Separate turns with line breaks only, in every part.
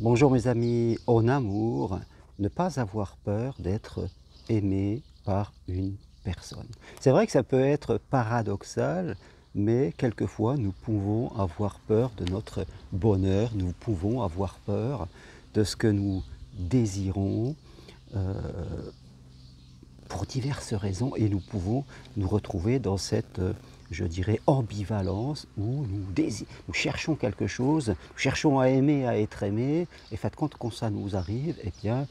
Bonjour mes amis, en amour, ne pas avoir peur d'être aimé par une personne. C'est vrai que ça peut être paradoxal, mais quelquefois nous pouvons avoir peur de notre bonheur, nous pouvons avoir peur de ce que nous désirons euh, pour diverses raisons et nous pouvons nous retrouver dans cette, je dirais, ambivalence où nous cherchons quelque chose, nous cherchons à aimer, à être aimé, et fin de compte, quand ça nous arrive, eh bien,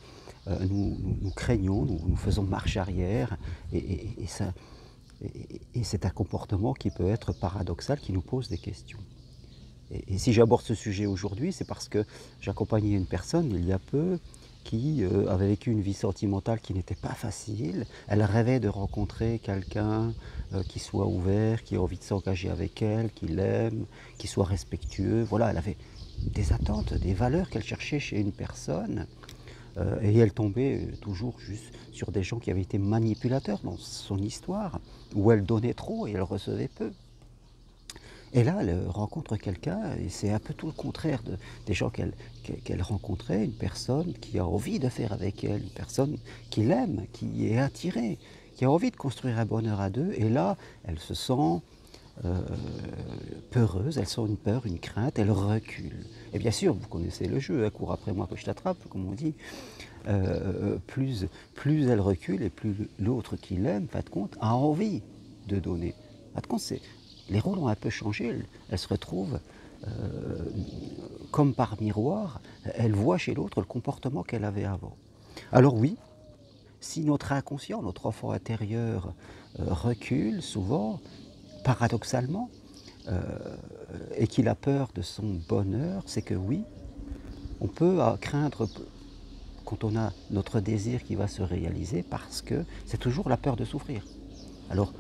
nous craignons, nous faisons marche arrière, et ça, et c'est un comportement qui peut être paradoxal, qui nous pose des questions. Et si j'aborde ce sujet aujourd'hui, c'est parce que j'accompagnais une personne il y a peu qui avait vécu une vie sentimentale qui n'était pas facile. Elle rêvait de rencontrer quelqu'un qui soit ouvert, qui ait envie de s'engager avec elle, qui l'aime, qui soit respectueux. Voilà, elle avait des attentes, des valeurs qu'elle cherchait chez une personne. Et elle tombait toujours juste sur des gens qui avaient été manipulateurs dans son histoire, où elle donnait trop et elle recevait peu. Et là, elle rencontre quelqu'un, et c'est un peu tout le contraire des gens qu'elle rencontrait, une personne qui a envie de faire avec elle, une personne qui l'aime, qui est attirée, qui a envie de construire un bonheur à deux. Et là, elle se sent euh, peureuse, elle sent une peur, une crainte, elle recule. Et bien sûr, vous connaissez le jeu, hein, cours après moi que je t'attrape, comme on dit. Plus elle recule et plus l'autre qui l'aime, fin de compte, a envie de donner. Fin de compte, les rôles ont un peu changé. Elle se retrouve comme par miroir. Elle voit chez l'autre le comportement qu'elle avait avant. Alors oui, si notre inconscient, notre enfant intérieur recule souvent, paradoxalement, euh, et qu'il a peur de son bonheur, c'est que oui, on peut craindre quand on a notre désir qui va se réaliser, parce que c'est toujours la peur de souffrir. Alors,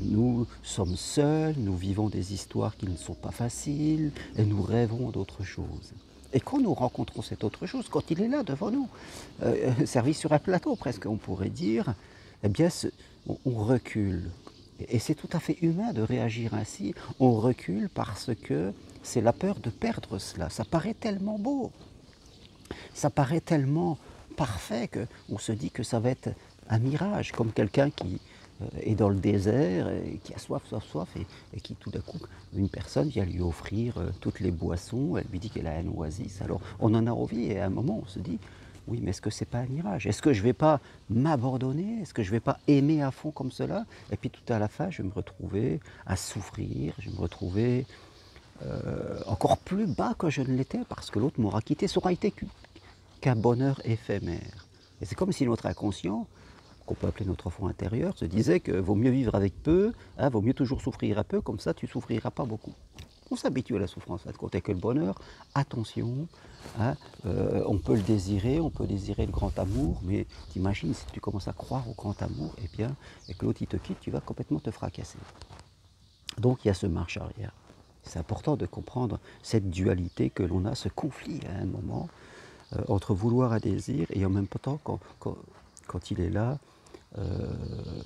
nous sommes seuls, nous vivons des histoires qui ne sont pas faciles, et nous rêvons d'autre chose. Et quand nous rencontrons cette autre chose, quand il est là devant nous, servi sur un plateau presque, on pourrait dire, eh bien, on recule. Et c'est tout à fait humain de réagir ainsi. On recule parce que c'est la peur de perdre cela. Ça paraît tellement beau. Ça paraît tellement parfait qu'on se dit que ça va être un mirage, comme quelqu'un qui est dans le désert, et qui a soif, soif, soif, et qui tout d'un coup, une personne vient lui offrir toutes les boissons, elle lui dit qu'elle a un oasis. Alors on en a envie, et à un moment on se dit, oui, mais est-ce que c'est pas un mirage? Est-ce que je ne vais pas m'abandonner? Est-ce que je ne vais pas aimer à fond comme cela? Et puis tout à la fin, je vais me retrouver à souffrir, je vais me retrouver encore plus bas que je ne l'étais, parce que l'autre m'aura quitté. Ça aura été qu'un bonheur éphémère. Et c'est comme si notre inconscient, qu'on peut appeler notre enfant intérieur, se disait que vaut mieux vivre avec peu, hein, vaut mieux toujours souffrir un peu, comme ça tu ne souffriras pas beaucoup. On s'habitue à la souffrance, à côté que le bonheur, attention, hein, on peut le désirer, on peut désirer le grand amour, mais t'imagines si tu commences à croire au grand amour, eh bien, et que l'autre il te quitte, tu vas complètement te fracasser. Donc il y a ce marche arrière. C'est important de comprendre cette dualité que l'on a, ce conflit à un moment, entre vouloir un désir et en même temps, quand il est là,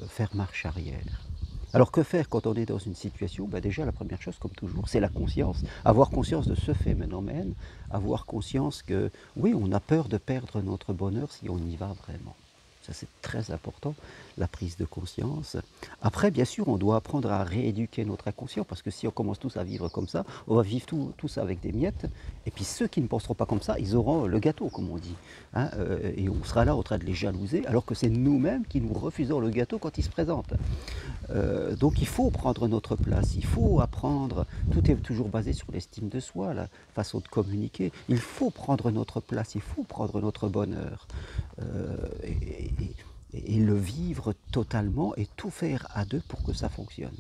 faire marche arrière. Alors que faire quand on est dans une situation? Ben déjà, la première chose, comme toujours, c'est la conscience. Avoir conscience de ce phénomène, avoir conscience que, oui, on a peur de perdre notre bonheur si on y va vraiment. Ça, c'est très important, la prise de conscience. Après, bien sûr, on doit apprendre à rééduquer notre inconscient, parce que si on commence tous à vivre comme ça, on va vivre tous avec des miettes. Et puis ceux qui ne penseront pas comme ça, ils auront le gâteau, comme on dit. Hein, et on sera là en train de les jalouser, alors que c'est nous-mêmes qui nous refusons le gâteau quand il se présente. Donc il faut prendre notre place, il faut apprendre, tout est toujours basé sur l'estime de soi, la façon de communiquer, il faut prendre notre place, il faut prendre notre bonheur, et le vivre totalement et tout faire à deux pour que ça fonctionne.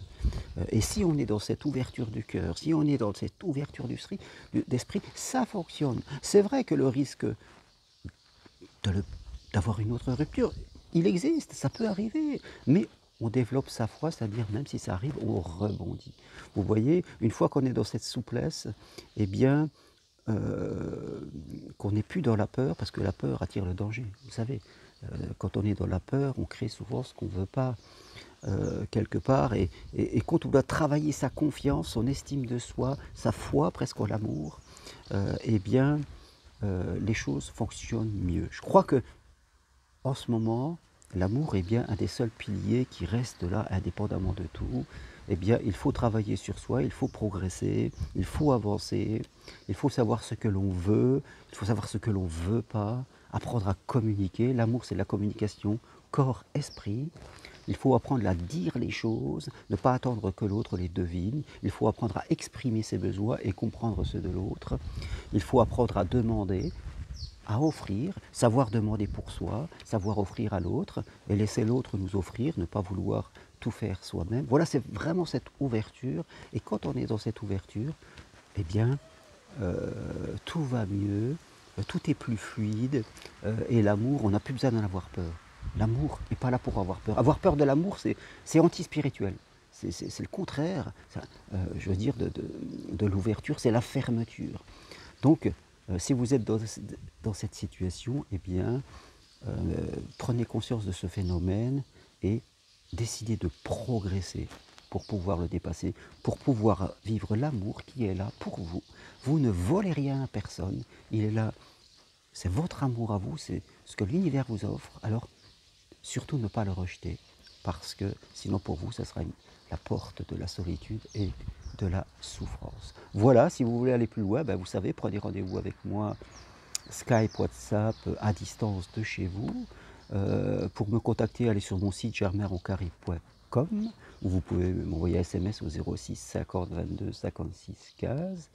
Et si on est dans cette ouverture du cœur, si on est dans cette ouverture d'esprit, ça fonctionne. C'est vrai que le risque d'avoir une autre rupture, il existe, ça peut arriver, mais on développe sa foi, c'est-à-dire même si ça arrive, on rebondit. Vous voyez, une fois qu'on est dans cette souplesse, eh bien, qu'on n'est plus dans la peur, parce que la peur attire le danger. Vous savez, quand on est dans la peur, on crée souvent ce qu'on ne veut pas quelque part, et quand on doit travailler sa confiance, son estime de soi, sa foi presque en l'amour, eh bien, les choses fonctionnent mieux. Je crois que en ce moment, l'amour est bien un des seuls piliers qui reste là indépendamment de tout. Eh bien, il faut travailler sur soi, il faut progresser, il faut avancer, il faut savoir ce que l'on veut, il faut savoir ce que l'on ne veut pas, apprendre à communiquer. L'amour, c'est la communication corps-esprit. Il faut apprendre à dire les choses, ne pas attendre que l'autre les devine. Il faut apprendre à exprimer ses besoins et comprendre ceux de l'autre. Il faut apprendre à demander, à offrir, savoir demander pour soi, savoir offrir à l'autre et laisser l'autre nous offrir, ne pas vouloir tout faire soi-même. Voilà, c'est vraiment cette ouverture. Et quand on est dans cette ouverture, eh bien, tout va mieux, tout est plus fluide, et l'amour, on n'a plus besoin d'en avoir peur. L'amour n'est pas là pour avoir peur. Avoir peur de l'amour, c'est anti-spirituel. C'est le contraire, ça, je veux dire, de l'ouverture, c'est la fermeture. Donc, si vous êtes dans cette situation, eh bien, prenez conscience de ce phénomène et décidez de progresser pour pouvoir le dépasser, pour pouvoir vivre l'amour qui est là pour vous. Vous ne volez rien à personne, il est là, c'est votre amour à vous, c'est ce que l'univers vous offre, alors surtout ne pas le rejeter, parce que sinon pour vous, ça sera la porte de la solitude et de la souffrance. Voilà, si vous voulez aller plus loin, ben vous savez, prenez rendez-vous avec moi, Skype, WhatsApp, à distance de chez vous. Pour me contacter, allez sur mon site germaironcari.com où vous pouvez m'envoyer un SMS au 06 50 22 56 15.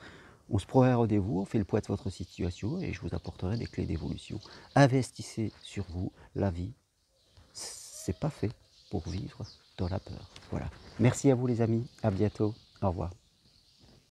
On se prend un rendez-vous, on fait le point de votre situation et je vous apporterai des clés d'évolution. Investissez sur vous, la vie, c'est pas fait pour vivre dans la peur. Voilà. Merci à vous les amis, à bientôt, au revoir.